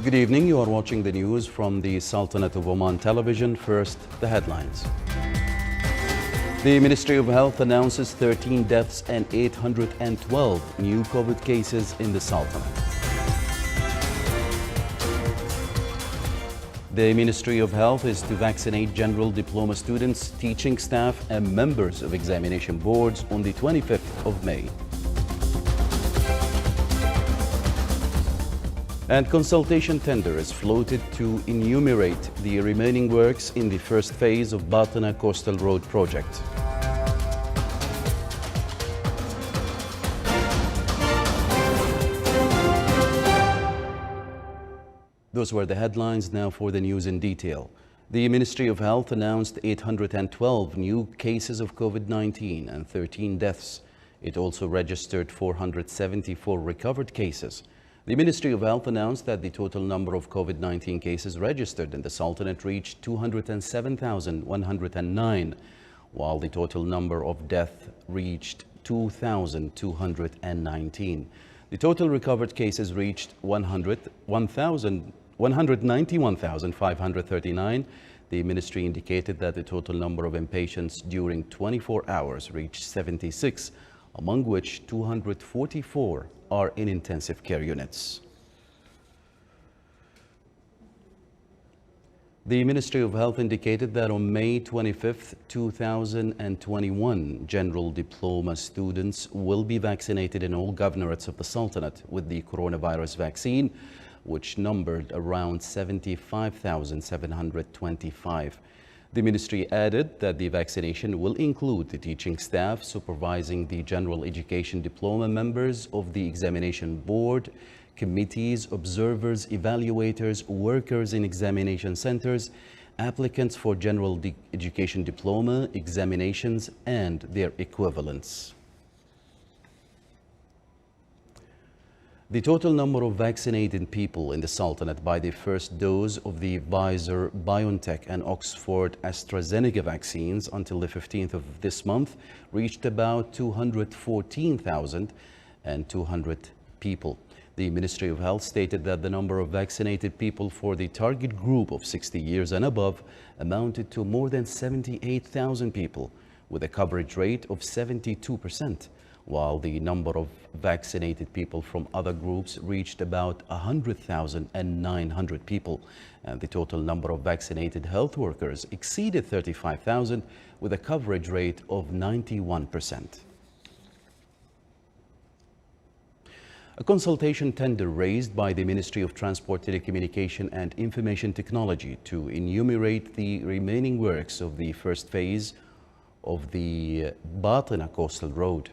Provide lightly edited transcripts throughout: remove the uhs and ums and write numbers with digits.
Good evening. You are watching the news from the Sultanate of Oman television. First, the headlines. The Ministry of Health announces 13 deaths and 812 new COVID cases in the Sultanate. The Ministry of Health is to vaccinate general diploma students, teaching staff and members of examination boards on the 25th of May. And consultation tender is floated to enumerate the remaining works in the first phase of Bulletin Coastal Road project. Those were the headlines. Now for the news in detail. The Ministry of Health announced 812 new cases of COVID-19 and 13 deaths. It also registered 474 recovered cases. The Ministry of Health announced that the total number of COVID-19 cases registered in the Sultanate reached 207,109, while the total number of deaths reached 2,219. The total recovered cases reached 191,539. The ministry indicated that the total number of inpatients during 24 hours reached 76, among which 244 are in intensive care units. The Ministry of Health indicated that on May 25th, 2021, general diploma students will be vaccinated in all governorates of the Sultanate with the coronavirus vaccine, which numbered around 75,725. The ministry added that the vaccination will include the teaching staff supervising the general education diploma, members of the examination board, committees, observers, evaluators, workers in examination centers, applicants for general education diploma examinations and their equivalents. The total number of vaccinated people in the Sultanate by the first dose of the Pfizer, BioNTech and Oxford AstraZeneca vaccines until the 15th of this month reached about 214,200 people. The Ministry of Health stated that the number of vaccinated people for the target group of 60 years and above amounted to more than 78,000 people, with a coverage rate of 72%. While the number of vaccinated people from other groups reached about 100,900 people, and the total number of vaccinated health workers exceeded 35,000 with a coverage rate of 91%. A consultation tender raised by the Ministry of Transport, Telecommunication and Information Technology to enumerate the remaining works of the first phase of the Bulletin Coastal Road.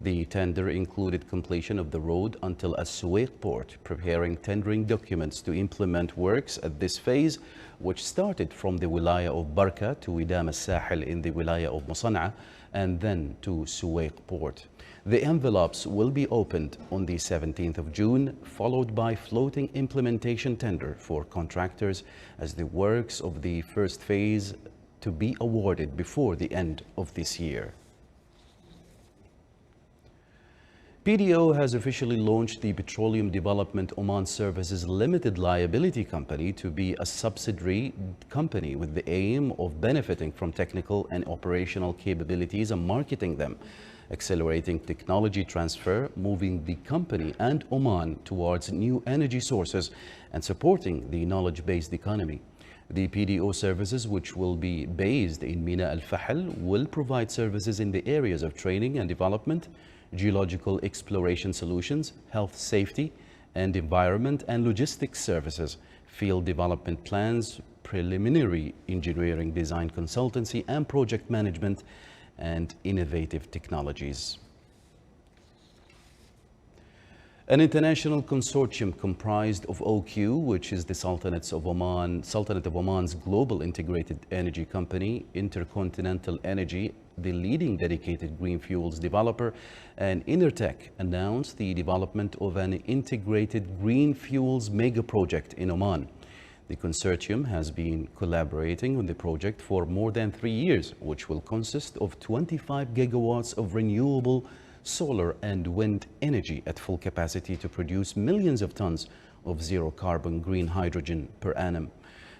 The tender included completion of the road until As-Suwaiq port, preparing tendering documents to implement works at this phase, which started from the Wilaya of Barka to Widam al-Sahil in the Wilaya of Musana'a and then to Suwaiq port. The envelopes will be opened on the 17th of June, followed by floating implementation tender for contractors as the works of the first phase to be awarded before the end of this year. PDO has officially launched the Petroleum Development Oman Services Limited Liability Company to be a subsidiary company with the aim of benefiting from technical and operational capabilities and marketing them, accelerating technology transfer, moving the company and Oman towards new energy sources, and supporting the knowledge-based economy. The PDO services, which will be based in Mina Al-Fahl, will provide services in the areas of training and development, geological exploration solutions, health safety and environment and logistics services, field development plans, preliminary engineering design consultancy and project management, and innovative technologies. An international consortium comprised of OQ, which is the Sultanate of Oman's global integrated energy company, Intercontinental Energy, the leading dedicated green fuels developer, and Intertech, announced the development of an integrated green fuels mega project in Oman. The consortium has been collaborating on the project for more than 3 years, which will consist of 25 gigawatts of renewable solar and wind energy at full capacity to produce millions of tons of zero-carbon green hydrogen per annum.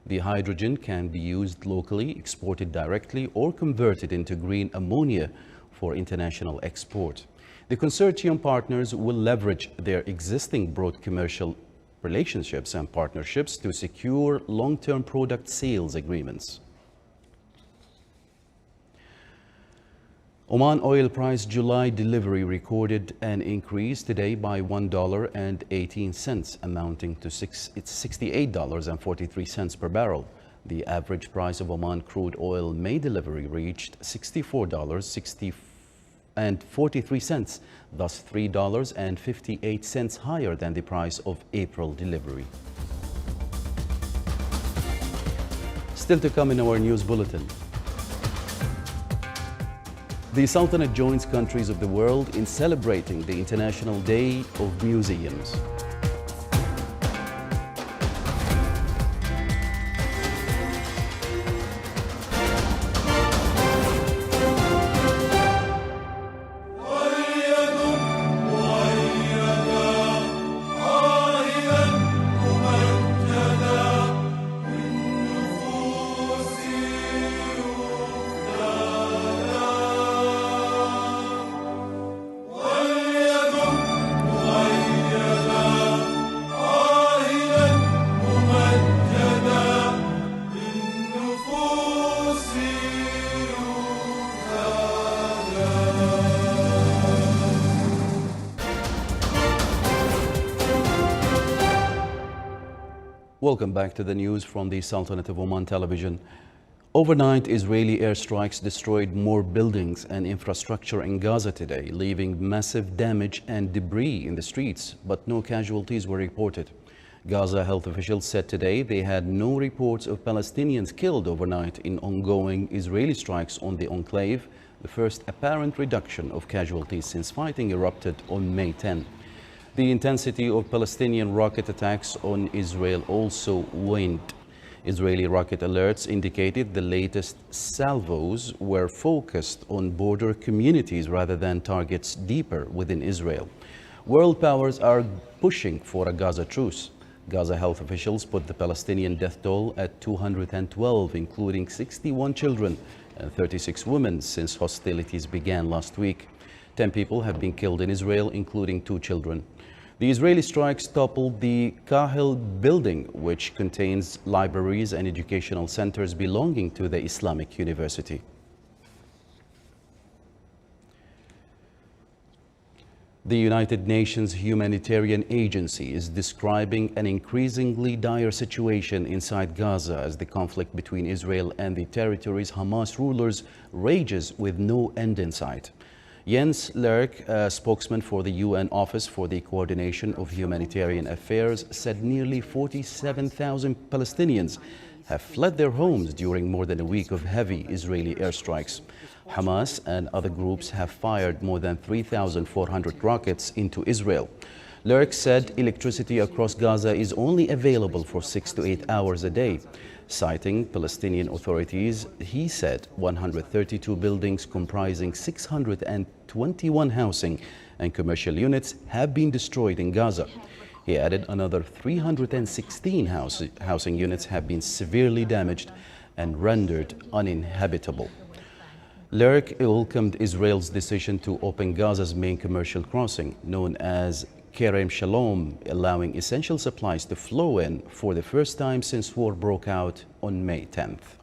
The hydrogen can be used locally, exported directly, or converted into green ammonia for international export. The consortium partners will leverage their existing broad commercial relationships and partnerships to secure long-term product sales agreements. Oman oil price July delivery recorded an increase today by $1.18, amounting to $68.43 per barrel. The average price of Oman crude oil May delivery reached $64.43, thus $3.58 higher than the price of April delivery. Still to come in our news bulletin. The Sultanate joins countries of the world in celebrating the International Day of Museums. Welcome back to the news from the Sultanate of Oman television. Overnight, Israeli airstrikes destroyed more buildings and infrastructure in Gaza today, leaving massive damage and debris in the streets, but no casualties were reported. Gaza health officials said today they had no reports of Palestinians killed overnight in ongoing Israeli strikes on the enclave, the first apparent reduction of casualties since fighting erupted on May 10. The intensity of Palestinian rocket attacks on Israel also waned. Israeli rocket alerts indicated the latest salvos were focused on border communities rather than targets deeper within Israel. World powers are pushing for a Gaza truce. Gaza health officials put the Palestinian death toll at 212, including 61 children and 36 women since hostilities began last week. 10 people have been killed in Israel, including 2 children. The Israeli strikes toppled the Kahil building, which contains libraries and educational centers belonging to the Islamic University. The United Nations Humanitarian Agency is describing an increasingly dire situation inside Gaza as the conflict between Israel and the territory's Hamas rulers rages with no end in sight. Jens Lerck, a spokesman for the UN Office for the Coordination of Humanitarian Affairs, said nearly 47,000 Palestinians have fled their homes during more than a week of heavy Israeli airstrikes. Hamas and other groups have fired more than 3,400 rockets into Israel. Lerck said electricity across Gaza is only available for 6 to 8 hours a day. Citing Palestinian authorities, he said 132 buildings comprising 621 housing and commercial units have been destroyed in Gaza. He added another 316 housing units have been severely damaged and rendered uninhabitable. Lerck welcomed Israel's decision to open Gaza's main commercial crossing, known as Kerem Shalom, allowing essential supplies to flow in for the first time since war broke out on May 10th.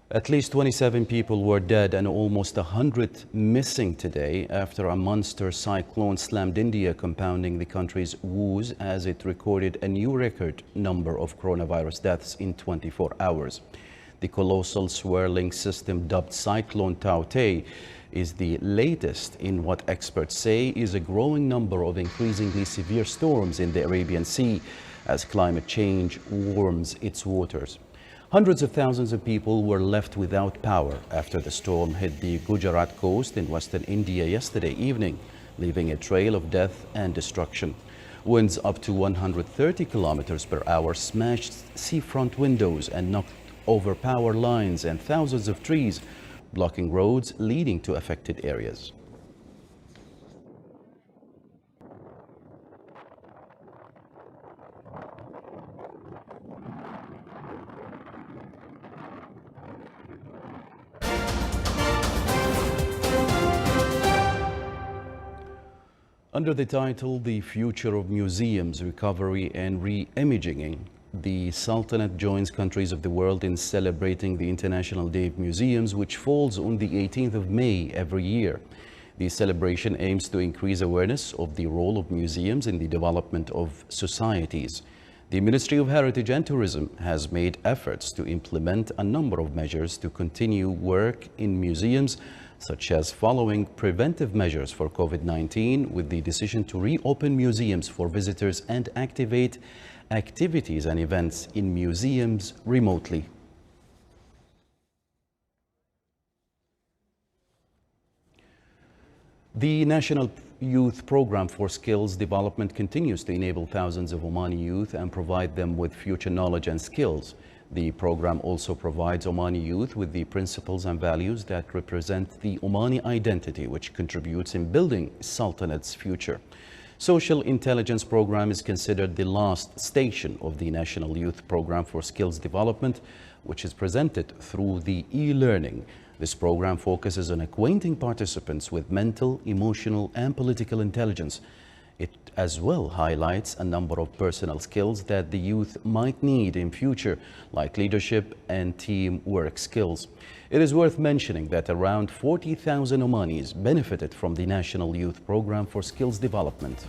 At least 27 people were dead and almost 100 missing today after a monster cyclone slammed India, compounding the country's woes as it recorded a new record number of coronavirus deaths in 24 hours. The colossal swirling system dubbed Cyclone Tauktae is the latest in what experts say is a growing number of increasingly severe storms in the Arabian Sea as climate change warms its waters. Hundreds of thousands of people were left without power after the storm hit the Gujarat coast in western India yesterday evening, leaving a trail of death and destruction. Winds up to 130 kilometers per hour smashed seafront windows and knocked over power lines and thousands of trees, blocking roads leading to affected areas. Under the title, The Future of Museums, Recovery and Re-Imaging, the Sultanate joins countries of the world in celebrating the International Day of Museums, which falls on the 18th of May every year. The celebration aims to increase awareness of the role of museums in the development of societies. The Ministry of Heritage and Tourism has made efforts to implement a number of measures to continue work in museums, such as following preventive measures for COVID-19 with the decision to reopen museums for visitors and activate activities and events in museums remotely. The National Youth Program for Skills Development continues to enable thousands of Omani youth and provide them with future knowledge and skills. The program also provides Omani youth with the principles and values that represent the Omani identity, which contributes in building Sultanate's future. Social Intelligence Program is considered the last station of the National Youth Program for Skills Development, which is presented through the e-learning. This program focuses on acquainting participants with mental, emotional, and political intelligence. It as well highlights a number of personal skills that the youth might need in future, like leadership and teamwork skills. It is worth mentioning that around 40,000 Omanis benefited from the National Youth Program for Skills Development.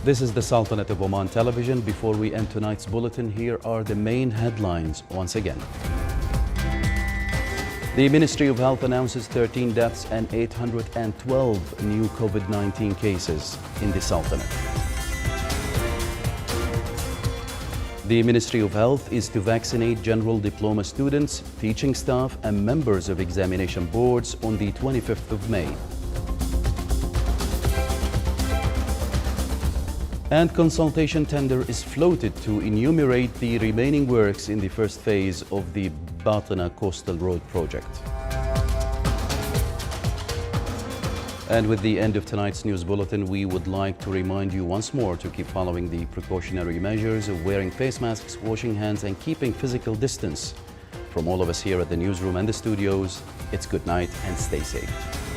This is the Sultanate of Oman Television. Before we end tonight's bulletin, here are the main headlines once again. The Ministry of Health announces 13 deaths and 812 new COVID-19 cases in the Sultanate. The Ministry of Health is to vaccinate general diploma students, teaching staff and members of examination boards on the 25th of May. And consultation tender is floated to enumerate the remaining works in the first phase of the Bulletin Coastal Road project. And with the end of tonight's news bulletin, we would like to remind you once more to keep following the precautionary measures of wearing face masks, washing hands, and keeping physical distance. From all of us here at the newsroom and the studios, it's good night and stay safe.